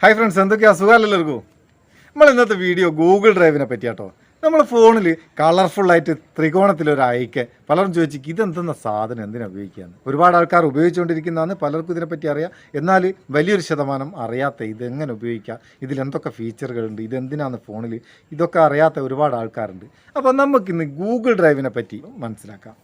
Hi friends, എന്തൊക്കെയാ സുഖമല്ലല്ലോ? നമ്മൾ ഇന്നത്തെ വീഡിയോ ഗൂഗിൾ ഡ്രൈവിനെ പറ്റിയാട്ടോ. നമ്മൾ ഫോണിൽ കളർഫുള്ളായിട്ട് ത്രികോണത്തിലൊരു അയക്ക് പലരും ചോദിച്ചു ഇതെന്തെന്ന സാധനം എന്തിനാണ് ഉപയോഗിക്കുകയെന്ന്. ഒരുപാട് ആൾക്കാർ ഉപയോഗിച്ചുകൊണ്ടിരിക്കുന്നതാണ്, പലർക്കും ഇതിനെപ്പറ്റി അറിയാം. എന്നാൽ വലിയൊരു ശതമാനം അറിയാത്ത ഇതെങ്ങനെ ഉപയോഗിക്കാം, ഇതിലെന്തൊക്കെ ഫീച്ചറുകളുണ്ട്, ഇതെന്തിനാണ് ഫോണിൽ, ഇതൊക്കെ അറിയാത്ത ഒരുപാട് ആൾക്കാരുണ്ട്. അപ്പോൾ നമുക്കിന്ന് ഗൂഗിൾ ഡ്രൈവിനെ പറ്റി മനസ്സിലാക്കാം.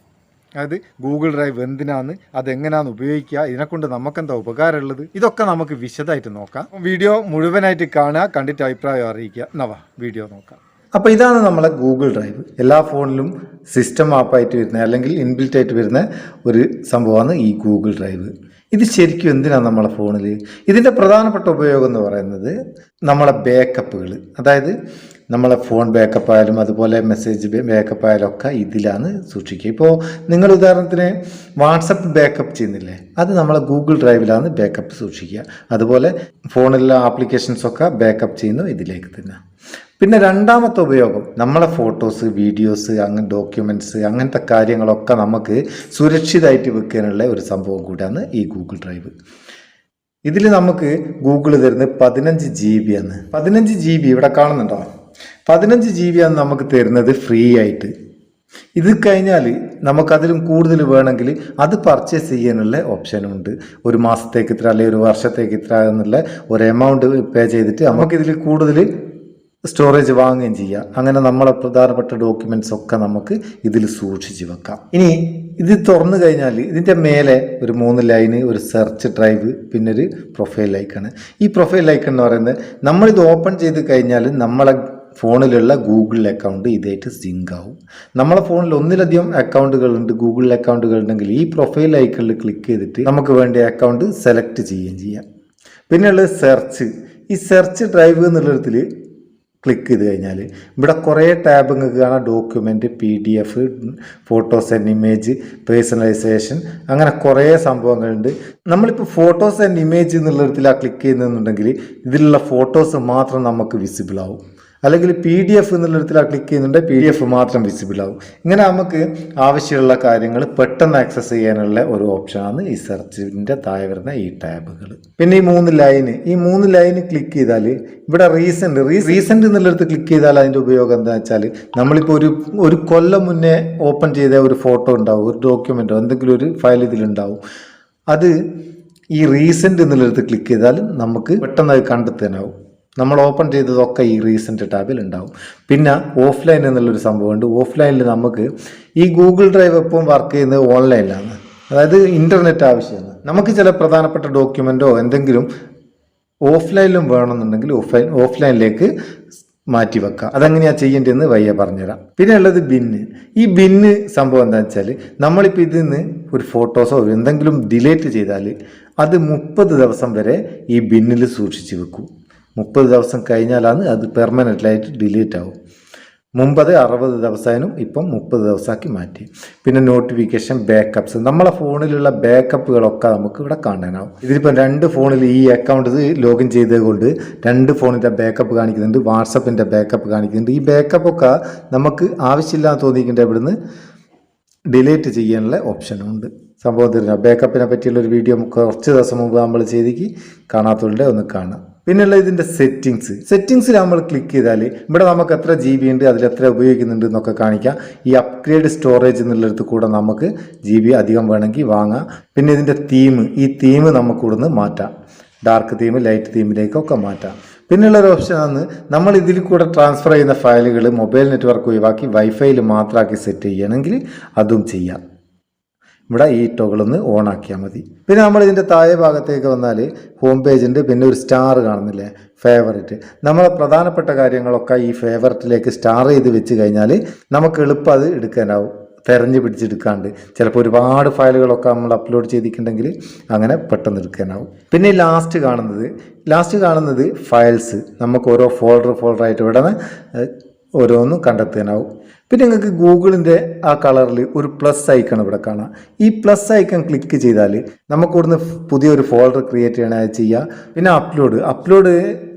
അതായത് ഗൂഗിൾ ഡ്രൈവ് എന്തിനാണ്, അതെങ്ങനെയാണ് ഉപയോഗിക്കുക, ഇതിനെക്കൊണ്ട് നമുക്കെന്താ ഉപകാരമുള്ളത്, ഇതൊക്കെ നമുക്ക് വിശദമായിട്ട് നോക്കാം. വീഡിയോ മുഴുവനായിട്ട് കാണുക, കണ്ടിട്ട് അഭിപ്രായം അറിയിക്കുക. നവാ വീഡിയോ നോക്കാം. അപ്പോൾ ഇതാണ് നമ്മളെ ഗൂഗിൾ ഡ്രൈവ്. എല്ലാ ഫോണിലും സിസ്റ്റം ആപ്പായിട്ട് വരുന്ന അല്ലെങ്കിൽ ഇൻബിൽറ്റ് ആയിട്ട് വരുന്ന ഒരു സംഭവമാണ് ഈ ഗൂഗിൾ ഡ്രൈവ്. ഇത് ശരിക്കും എന്തിനാണ് നമ്മളെ ഫോണിൽ? ഇതിൻ്റെ പ്രധാനപ്പെട്ട ഉപയോഗം എന്ന് പറയുന്നത് നമ്മളെ ബാക്കപ്പുകൾ, അതായത് നമ്മളെ ഫോൺ ബാക്കപ്പ് ആയാലും അതുപോലെ മെസ്സേജ് ബാക്കപ്പ് ആയാലും ഒക്കെ ഇതിലാണ് സൂക്ഷിക്കുക. ഇപ്പോൾ നിങ്ങൾ ഉദാഹരണത്തിന് വാട്സപ്പ് ബാക്കപ്പ് ചെയ്യുന്നില്ലേ, അത് നമ്മളെ ഗൂഗിൾ ഡ്രൈവിലാണ് ബാക്കപ്പ് സൂക്ഷിക്കുക. അതുപോലെ ഫോണിലെ ആപ്ലിക്കേഷൻസൊക്കെ ബാക്കപ്പ് ചെയ്യുന്നു ഇതിലേക്ക് തന്നെ. പിന്നെ രണ്ടാമത്തെ ഉപയോഗം നമ്മളെ ഫോട്ടോസ്, വീഡിയോസ്, അങ്ങനെ ഡോക്യുമെൻറ്റ്സ്, അങ്ങനത്തെ കാര്യങ്ങളൊക്കെ നമുക്ക് സുരക്ഷിതമായിട്ട് വെക്കാനുള്ള ഒരു സംഭവം കൂടിയാണ് ഈ ഗൂഗിൾ ഡ്രൈവ്. ഇതിൽ നമുക്ക് ഗൂഗിൾ തരുന്നത് 15 GB ആണ്. 15 GB ഇവിടെ കാണുന്നുണ്ടോ? 15 GB ആണ് നമുക്ക് തരുന്നത് ഫ്രീ ആയിട്ട്. ഇത് കഴിഞ്ഞാൽ നമുക്കതിലും കൂടുതൽ വേണമെങ്കിൽ അത് പർച്ചേസ് ചെയ്യാനുള്ള ഓപ്ഷനുണ്ട്. ഒരു മാസത്തേക്ക് ഇത്ര അല്ലെങ്കിൽ ഒരു വർഷത്തേക്ക് ഇത്ര എന്നുള്ള ഒരു എമൗണ്ട് പേ ചെയ്തിട്ട് നമുക്കിതിൽ കൂടുതൽ സ്റ്റോറേജ് വാങ്ങുകയും ചെയ്യാം. അങ്ങനെ നമ്മളെ പ്രധാനപ്പെട്ട ഡോക്യുമെൻറ്റ്സ് ഒക്കെ നമുക്ക് ഇതിൽ സൂക്ഷിച്ച് വെക്കാം. ഇനി ഇത് തുറന്നു കഴിഞ്ഞാൽ ഇതിൻ്റെ മേലെ ഒരു 3 ലൈന്, ഒരു സെർച്ച് ഡ്രൈവ്, പിന്നെ ഒരു പ്രൊഫൈൽ ഐക്കൺ. ഈ പ്രൊഫൈൽ ഐക്കൺ എന്ന് പറയുന്നത് നമ്മളിത് ഓപ്പൺ ചെയ്ത് കഴിഞ്ഞാൽ നമ്മളെ ഫോണിലുള്ള ഗൂഗിൾ അക്കൗണ്ട് ഇതായിട്ട് സിങ്ക് ആവും. നമ്മളെ ഫോണിൽ ഒന്നിലധികം അക്കൗണ്ടുകളുണ്ട്, ഗൂഗിൾ അക്കൗണ്ടുകൾ ഉണ്ടെങ്കിൽ ഈ പ്രൊഫൈൽ ഐക്കണിൽ ക്ലിക്ക് ചെയ്തിട്ട് നമുക്ക് വേണ്ടിയ അക്കൗണ്ട് സെലക്ട് ചെയ്യുകയും ചെയ്യാം. പിന്നെയുള്ളത് സെർച്ച്. ഈ സെർച്ച് ഡ്രൈവ് എന്നുള്ളതിൽ ക്ലിക്ക് ചെയ്ത് കഴിഞ്ഞാൽ ഇവിടെ കുറേ ടാബ് നിങ്ങൾക്ക് കാണാം. Document, PDF, photos and image, personalisation, അങ്ങനെ കുറേ സംഭവങ്ങളുണ്ട്. നമ്മളിപ്പോൾ ഫോട്ടോസ് ആൻഡ് ഇമേജ് എന്നുള്ളിടത്തിലാണ് ക്ലിക്ക് ചെയ്യുന്നതെന്നുണ്ടെങ്കിൽ ഇതിലുള്ള ഫോട്ടോസ് മാത്രം നമുക്ക് വിസിബിൾ ആവും. അല്ലെങ്കിൽ PDF എന്നുള്ളിടത്തിലാണ് ക്ലിക്ക് ചെയ്യുന്നുണ്ടെങ്കിൽ PDF മാത്രം വിസിബിൾ ആവും. ഇങ്ങനെ നമുക്ക് ആവശ്യമുള്ള കാര്യങ്ങൾ പെട്ടെന്ന് ആക്സസ് ചെയ്യാനുള്ള ഒരു ഓപ്ഷനാണ് ഈ സെർച്ചിൻ്റെ താഴെ വരുന്ന ഈ ടാബുകൾ. പിന്നെ ഈ 3 ലൈന് ക്ലിക്ക് ചെയ്താൽ ഇവിടെ റീസെൻറ്റ് എന്നുള്ളിടത്ത് ക്ലിക്ക് ചെയ്താൽ അതിൻ്റെ ഉപയോഗം എന്താ വെച്ചാൽ നമ്മളിപ്പോൾ ഒരു കൊല്ലം മുന്നേ ഓപ്പൺ ചെയ്ത ഒരു ഫോട്ടോ ഉണ്ടാവും, ഒരു ഡോക്യുമെൻറ്റോ എന്തെങ്കിലും ഒരു ഫയൽ ഇതിലുണ്ടാവും. അത് ഈ റീസെൻറ്റ് എന്നുള്ളിടത്ത് ക്ലിക്ക് ചെയ്താൽ നമുക്ക് പെട്ടെന്ന് അത് കണ്ടെത്താനാവും. നമ്മൾ ഓപ്പൺ ചെയ്തതൊക്കെ ഈ റീസെൻറ്റ് ടാബിൽ ഉണ്ടാവും. പിന്നെ ഓഫ്ലൈൻ എന്നുള്ളൊരു സംഭവമുണ്ട്. ഓഫ്ലൈനിൽ നമുക്ക് ഈ ഗൂഗിൾ ഡ്രൈവ് എപ്പം വർക്ക് ചെയ്യുന്നത് ഓൺലൈനിലാണ്, അതായത് ഇൻ്റർനെറ്റ് ആവശ്യമാണ്. നമുക്ക് ചില പ്രധാനപ്പെട്ട ഡോക്യുമെൻറ്റോ എന്തെങ്കിലും ഓഫ്ലൈനിലും വേണമെന്നുണ്ടെങ്കിൽ ഓഫ്ലൈനിലേക്ക് മാറ്റി വെക്കാം. അതെങ്ങനെയാണ് ചെയ്യേണ്ടതെന്ന് വയ്യ പറഞ്ഞുതരാം. പിന്നെ ഉള്ളത് ബിന്ന്. ഈ ബിന്ന് സംഭവം എന്താ വെച്ചാൽ നമ്മളിപ്പോൾ ഇതിൽ നിന്ന് ഒരു ഫോട്ടോസോ എന്തെങ്കിലും ഡിലീറ്റ് ചെയ്താൽ അത് 30 ദിവസം വരെ ഈ ബിന്നിൽ സൂക്ഷിച്ച് വെക്കും. 30 ദിവസം കഴിഞ്ഞാലാണ് അത് പെർമനൻ്റായിട്ട് ഡിലീറ്റ് ആവും. മുമ്പത് 60 ദിവസമായിരുന്നു, ഇപ്പം 30 ദിവസമാക്കി മാറ്റി. പിന്നെ നോട്ടിഫിക്കേഷൻ, ബാക്കപ്പ്സ്, നമ്മളെ ഫോണിലുള്ള ബാക്കപ്പുകളൊക്കെ നമുക്ക് ഇവിടെ കാണാനാവും. ഇതിലിപ്പം 2 ഫോണിൽ ഈ അക്കൗണ്ട് ലോഗിൻ ചെയ്തത് കൊണ്ട് 2 ഫോണിൻ്റെ ബാക്കപ്പ് കാണിക്കുന്നുണ്ട്, വാട്സപ്പിൻ്റെ ബാക്കപ്പ് കാണിക്കുന്നുണ്ട്. ഈ ബാക്കപ്പൊക്കെ നമുക്ക് ആവശ്യമില്ലാന്ന് തോന്നിയിട്ടുണ്ട് ഇവിടുന്ന് ഡിലീറ്റ് ചെയ്യാനുള്ള ഓപ്ഷനുണ്ട്. സംഭവം തരുന്ന ബാക്കപ്പിനെ പറ്റിയുള്ളൊരു വീഡിയോ കുറച്ച് ദിവസം മുമ്പ് നമ്മൾ ചെയ്തേക്ക്, കാണാത്തവരുടെ ഒന്ന് കാണാം. പിന്നെയുള്ള ഇതിൻ്റെ സെറ്റിങ്സിൽ നമ്മൾ ക്ലിക്ക് ചെയ്താൽ ഇവിടെ നമുക്ക് എത്ര GB ഉണ്ട്, അതിലെത്ര ഉപയോഗിക്കുന്നുണ്ട് എന്നൊക്കെ കാണിക്കാം. ഈ അപ്ഗ്രേഡ് സ്റ്റോറേജ് എന്നുള്ളിടത്ത് കൂടെ നമുക്ക് GB അധികം വേണമെങ്കിൽ വാങ്ങാം. പിന്നെ ഇതിൻ്റെ ഈ തീം നമുക്ക് ഇവിടുന്ന് മാറ്റാം. ഡാർക്ക് തീം, ലൈറ്റ് തീമിലേക്കൊക്കെ മാറ്റാം. പിന്നെയുള്ളൊരു ഓപ്ഷനാണ് നമ്മൾ ഇതിൽ കൂടെ ട്രാൻസ്ഫർ ചെയ്യുന്ന ഫയലുകൾ മൊബൈൽ നെറ്റ്വർക്ക് ഒഴിവാക്കി വൈഫൈയിൽ മാത്രമാക്കി സെറ്റ് ചെയ്യണമെങ്കിൽ അതും ചെയ്യാം. ഇവിടെ ഈ ടോഗിളൊന്ന് ഓൺ ആക്കിയാൽ മതി. പിന്നെ നമ്മൾ ഇതിൻ്റെ താഴെ ഭാഗത്തേക്ക് വന്നാൽ ഹോം പേജ് ഉണ്ട്. പിന്നെ ഒരു സ്റ്റാർ കാണുന്നില്ലേ, ഫേവറേറ്റ്. നമ്മളെ പ്രധാനപ്പെട്ട കാര്യങ്ങളൊക്കെ ഈ ഫേവറേറ്റിലേക്ക് സ്റ്റാർ ചെയ്ത് വെച്ച് കഴിഞ്ഞാൽ നമുക്ക് എളുപ്പം അത് എടുക്കാനാവും, തിരഞ്ഞു പിടിച്ചെടുക്കാണ്ട്. ചിലപ്പോൾ ഒരുപാട് ഫയലുകളൊക്കെ നമ്മൾ അപ്ലോഡ് ചെയ്തിട്ടുണ്ടെങ്കിൽ അങ്ങനെ പെട്ടെന്ന് എടുക്കാനാവും. പിന്നെ ലാസ്റ്റ് കാണുന്നത് ഫയൽസ്. നമുക്ക് ഓരോ ഫോൾഡറായിട്ട് ഇവിടെ ഓരോന്നും കണ്ടെത്താനാവും. പിന്നെ നിങ്ങൾക്ക് ഗൂഗിളിൻ്റെ ആ കളറിൽ ഒരു പ്ലസ് ഐക്കൺ ഇവിടെ കാണാം. ഈ പ്ലസ് ഐക്കൺ ക്ലിക്ക് ചെയ്താൽ നമുക്ക് ഇവിടുന്ന് പുതിയൊരു ഫോൾഡർ ക്രിയേറ്റ് ചെയ്യണത് ചെയ്യാം. പിന്നെ അപ്ലോഡ്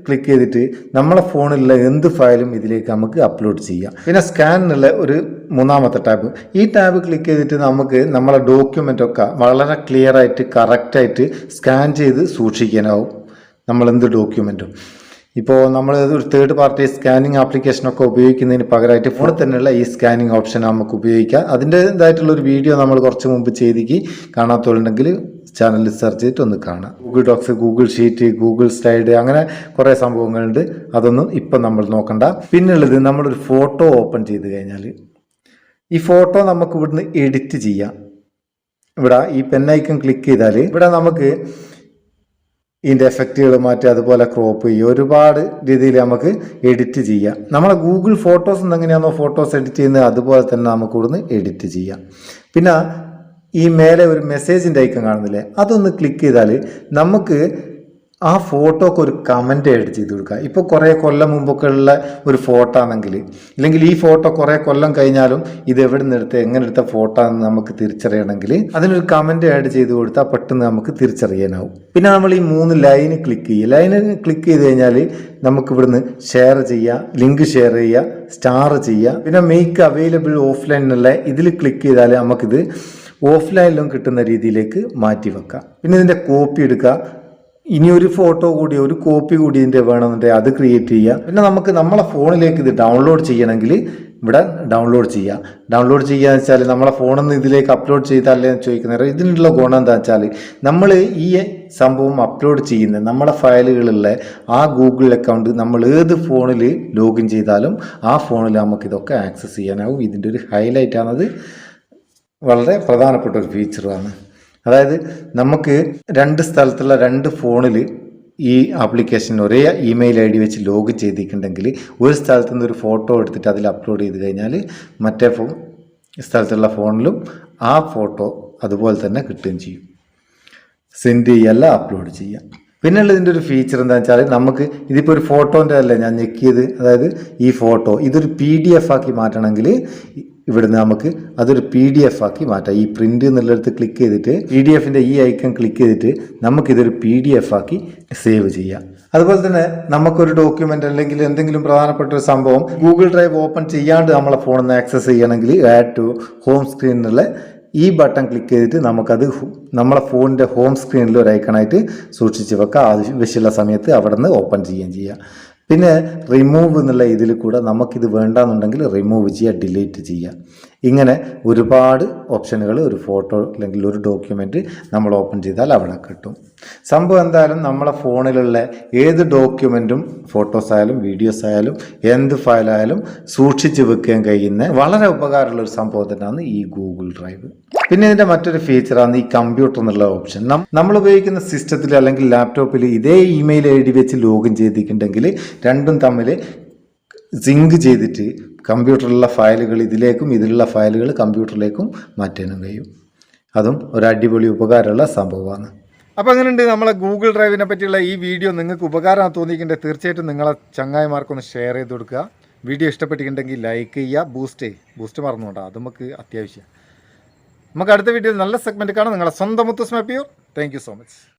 ക്ലിക്ക് ചെയ്തിട്ട് നമ്മളെ ഫോണിലുള്ള എന്ത് ഫയലും ഇതിലേക്ക് നമുക്ക് അപ്ലോഡ് ചെയ്യാം. പിന്നെ സ്കാൻ എന്നുള്ള ഒരു 3ാമത്തെ ടാബ്. ഈ ടാബ് ക്ലിക്ക് ചെയ്തിട്ട് നമുക്ക് നമ്മളെ ഡോക്യുമെൻ്റൊക്കെ വളരെ ക്ലിയർ ആയിട്ട് കറക്റ്റായിട്ട് സ്കാൻ ചെയ്ത് സൂക്ഷിക്കാനാവും. നമ്മളെന്ത് ഡോക്യുമെൻറ്റും. ഇപ്പോൾ നമ്മൾ ഒരു തേർഡ് പാർട്ടി സ്കാനിങ് ആപ്ലിക്കേഷനൊക്കെ ഉപയോഗിക്കുന്നതിന് പകരമായിട്ട് ഫോണിൽ തന്നെയുള്ള ഈ സ്കാനിങ് ഓപ്ഷൻ നമുക്ക് ഉപയോഗിക്കാം. അതിൻ്റേതായിട്ടുള്ളൊരു വീഡിയോ നമ്മൾ കുറച്ച് മുമ്പ് ചെയ്തിക്ക് കാണാത്തതുണ്ടെങ്കിൽ ചാനലിൽ സെർച്ച് ചെയ്തിട്ട് ഒന്ന് കാണാം. Google Docs, Google Sheet, Google Slide, അങ്ങനെ കുറേ സംഭവങ്ങളുണ്ട്. അതൊന്നും ഇപ്പം നമ്മൾ നോക്കണ്ട. പിന്നുള്ളത് നമ്മളൊരു ഫോട്ടോ ഓപ്പൺ ചെയ്ത് കഴിഞ്ഞാൽ ഈ ഫോട്ടോ നമുക്ക് ഇവിടുന്ന് എഡിറ്റ് ചെയ്യാം. ഇവിടെ ഈ പെന്നൈക്കൺ ക്ലിക്ക് ചെയ്താൽ ഇവിടെ നമുക്ക് ഇതിൻ്റെ എഫക്റ്റുകൾ മാറ്റി അതുപോലെ ക്രോപ്പ് ചെയ്യുക, ഒരുപാട് രീതിയിൽ നമുക്ക് എഡിറ്റ് ചെയ്യാം. നമ്മളെ ഗൂഗിൾ ഫോട്ടോസ് എങ്ങനെയാണോ ഫോട്ടോസ് എഡിറ്റ് ചെയ്യുന്നത് അതുപോലെ തന്നെ നമുക്ക് ഇവിടുന്ന് എഡിറ്റ് ചെയ്യാം. പിന്നെ ഈ മേലെ ഒരു മെസ്സേജിൻ്റെ ഐക്കൺ കാണുന്നില്ലേ, അതൊന്ന് ക്ലിക്ക് ചെയ്താൽ നമുക്ക് ആ ഫോട്ടോക്ക് ഒരു കമൻറ്റ് ആഡ് ചെയ്ത് കൊടുക്കുക. ഇപ്പോൾ കുറേ കൊല്ലം മുമ്പൊക്കെ ഉള്ള ഒരു ഫോട്ടോ ആണെങ്കിൽ, ഇല്ലെങ്കിൽ ഈ ഫോട്ടോ കുറേ കൊല്ലം കഴിഞ്ഞാലും ഇത് എവിടെ നിന്ന് എടുത്ത് എങ്ങനെ എടുത്ത ഫോട്ടോ എന്ന് നമുക്ക് തിരിച്ചറിയണമെങ്കിൽ അതിനൊരു കമൻറ്റ് ആഡ് ചെയ്ത് കൊടുത്താൽ പെട്ടെന്ന് നമുക്ക് തിരിച്ചറിയാനാവും. പിന്നെ നമ്മൾ ഈ 3 ലൈന് ക്ലിക്ക് ചെയ്യുക. ലൈന് ക്ലിക്ക് ചെയ്ത് കഴിഞ്ഞാൽ നമുക്ക് ഇവിടുന്ന് ഷെയർ ചെയ്യുക, ലിങ്ക് ഷെയർ ചെയ്യുക, സ്റ്റാർ ചെയ്യുക. പിന്നെ മേക്ക് അവൈലബിൾ ഓഫ്ലൈൻ എന്നുള്ള ഇതിൽ ക്ലിക്ക് ചെയ്താൽ നമുക്കിത് ഓഫ്ലൈനിലും കിട്ടുന്ന രീതിയിലേക്ക് മാറ്റി വെക്കാം. പിന്നെ ഇതിൻ്റെ കോപ്പി എടുക്കുക. ഇനി ഒരു ഫോട്ടോ കൂടി, ഒരു കോപ്പി കൂടി ഇതിൻ്റെ വേണമെന്നുണ്ടെങ്കിൽ അത് ക്രിയേറ്റ് ചെയ്യുക. പിന്നെ നമുക്ക് നമ്മളെ ഫോണിലേക്ക് ഇത് ഡൗൺലോഡ് ചെയ്യണമെങ്കിൽ ഇവിടെ ഡൗൺലോഡ് ചെയ്യുക. ഡൗൺലോഡ് ചെയ്യുക എന്ന് വെച്ചാൽ നമ്മളെ ഫോണിൽ നിന്ന് ഇതിലേക്ക് അപ്ലോഡ് ചെയ്താലേ ചോദിക്കുന്നത്. ഇതിനുള്ള ഗുണം എന്താ വെച്ചാൽ നമ്മൾ ഈ സംഭവം അപ്ലോഡ് ചെയ്യുന്ന നമ്മളെ ഫയലുകളുള്ള ആ ഗൂഗിൾ അക്കൗണ്ട് നമ്മൾ ഏത് ഫോണിൽ ലോഗിൻ ചെയ്താലും ആ ഫോണിൽ നമുക്കിതൊക്കെ ആക്സസ് ചെയ്യാനാവും. ഇതിൻ്റെ ഒരു ഹൈലൈറ്റാണത്. വളരെ പ്രധാനപ്പെട്ട ഒരു ഫീച്ചറാണ്. അതായത് നമുക്ക് 2 സ്ഥലത്തുള്ള 2 ഫോണിൽ ഈ ആപ്ലിക്കേഷൻ ഒരേ ഇമെയിൽ ഐ ഡി വെച്ച് ലോഗിൻ ചെയ്തിട്ടുണ്ടെങ്കിൽ ഒരു സ്ഥലത്തു നിന്ന് ഒരു ഫോട്ടോ എടുത്തിട്ട് അതിൽ അപ്ലോഡ് ചെയ്ത് കഴിഞ്ഞാൽ മറ്റേ സ്ഥലത്തുള്ള ഫോണിലും ആ ഫോട്ടോ അതുപോലെ തന്നെ കിട്ടുകയും ചെയ്യും. സെൻഡ് ചെയ്യല്ല, അപ്ലോഡ് ചെയ്യാം. പിന്നെയുള്ള ഇതിൻ്റെ ഒരു ഫീച്ചർ എന്താണെന്ന് വെച്ചാൽ നമുക്ക് ഇതിപ്പോൾ ഒരു ഫോട്ടോൻ്റെ അല്ലേ ഞാൻ ഞെക്കിയത്, അതായത് ഈ ഫോട്ടോ ഇതൊരു PDF ആക്കി മാറ്റണമെങ്കിൽ ഇവിടുന്ന് നമുക്ക് അതൊരു PDF ആക്കി മാറ്റാം. ഈ പ്രിൻ്റ് എന്നുള്ളിടത്ത് ക്ലിക്ക് ചെയ്തിട്ട് PDFൻ്റെ ഈ ഐക്കൺ ക്ലിക്ക് ചെയ്തിട്ട് നമുക്കിതൊരു PDF ആക്കി സേവ് ചെയ്യാം. അതുപോലെ തന്നെ നമുക്കൊരു ഡോക്യുമെൻ്റ് അല്ലെങ്കിൽ എന്തെങ്കിലും പ്രധാനപ്പെട്ട ഒരു സംഭവം ഗൂഗിൾ ഡ്രൈവ് ഓപ്പൺ ചെയ്യാണ്ട് നമ്മളെ ഫോണിൽ നിന്ന് ആക്സസ് ചെയ്യണമെങ്കിൽ ആഡ് ടു ഹോം സ്ക്രീനിലുള്ള ഈ ബട്ടൺ ക്ലിക്ക് ചെയ്തിട്ട് നമുക്കത് നമ്മളെ ഫോണിൻ്റെ ഹോം സ്ക്രീനിൽ ഒരു ഐക്കണായിട്ട് സൂക്ഷിച്ച് വെക്കാം. ആവശ്യമുള്ള സമയത്ത് അവിടെ നിന്ന് ഓപ്പൺ ചെയ്യുകയും ചെയ്യാം. പിന്നെ റിമൂവ് എന്നുള്ള ഇതിൽ കൂടെ നമുക്കിത് വേണ്ടാന്നുണ്ടെങ്കിൽ റിമൂവ് ചെയ്യുക, ഡിലീറ്റ് ചെയ്യുക. ഇങ്ങനെ ഒരുപാട് ഓപ്ഷനുകൾ ഒരു ഫോട്ടോ അല്ലെങ്കിൽ ഒരു ഡോക്യുമെൻ്റ് നമ്മൾ ഓപ്പൺ ചെയ്താൽ അവിടെ കിട്ടും. സംഭവം എന്തായാലും നമ്മളെ ഫോണിലുള്ള ഏത് ഡോക്യുമെൻറ്റും ഫോട്ടോസ് ആയാലും വീഡിയോസ് ആയാലും എന്ത് ഫയലായാലും സൂക്ഷിച്ച് വെക്കാൻ കഴിയുന്ന വളരെ ഉപകാരമുള്ള ഒരു സംഭവം തന്നെയാണ് ഈ ഗൂഗിൾ ഡ്രൈവ്. പിന്നെ ഇതിൻ്റെ മറ്റൊരു ഫീച്ചറാണ് ഈ കമ്പ്യൂട്ടർ എന്നുള്ള ഓപ്ഷൻ. നമ്മൾ ഉപയോഗിക്കുന്ന സിസ്റ്റത്തിൽ അല്ലെങ്കിൽ ലാപ്ടോപ്പിൽ ഇതേ ഇമെയിൽ ഐ ഡി വെച്ച് ലോഗിൻ ചെയ്തിട്ടുണ്ടെങ്കിൽ രണ്ടും തമ്മിൽ സിങ്ക് ചെയ്തിട്ട് കമ്പ്യൂട്ടറിലുള്ള ഫയലുകൾ ഇതിലേക്കും ഇതിലുള്ള ഫയലുകൾ കമ്പ്യൂട്ടറിലേക്കും മാറ്റാനും കഴിയും. അതും ഒരു അടിപൊളി ഉപകാരമുള്ള സംഭവമാണ്. അപ്പോൾ അങ്ങനെയുണ്ട് നമ്മളെ ഗൂഗിൾ ഡ്രൈവിനെ പറ്റിയുള്ള ഈ വീഡിയോ നിങ്ങൾക്ക് ഉപകാരം തോന്നിയിട്ടുണ്ടെങ്കിൽ തീർച്ചയായിട്ടും നിങ്ങളെ ചങ്ങായിമാർക്കൊന്ന് ഷെയർ ചെയ്ത് കൊടുക്കുക. വീഡിയോ ഇഷ്ടപ്പെട്ടിട്ടുണ്ടെങ്കിൽ ലൈക്ക് ചെയ്യുക. ബൂസ്റ്റ് മറന്നുകൊണ്ടാ, അത് നമുക്ക് അത്യാവശ്യം. നമുക്ക് അടുത്ത വീഡിയോയിൽ നല്ല സെഗ്മെൻറ്റ് കാണാം. നിങ്ങളെ സ്വന്തം മുത്തൂസ് Meppayur. Thank you so much.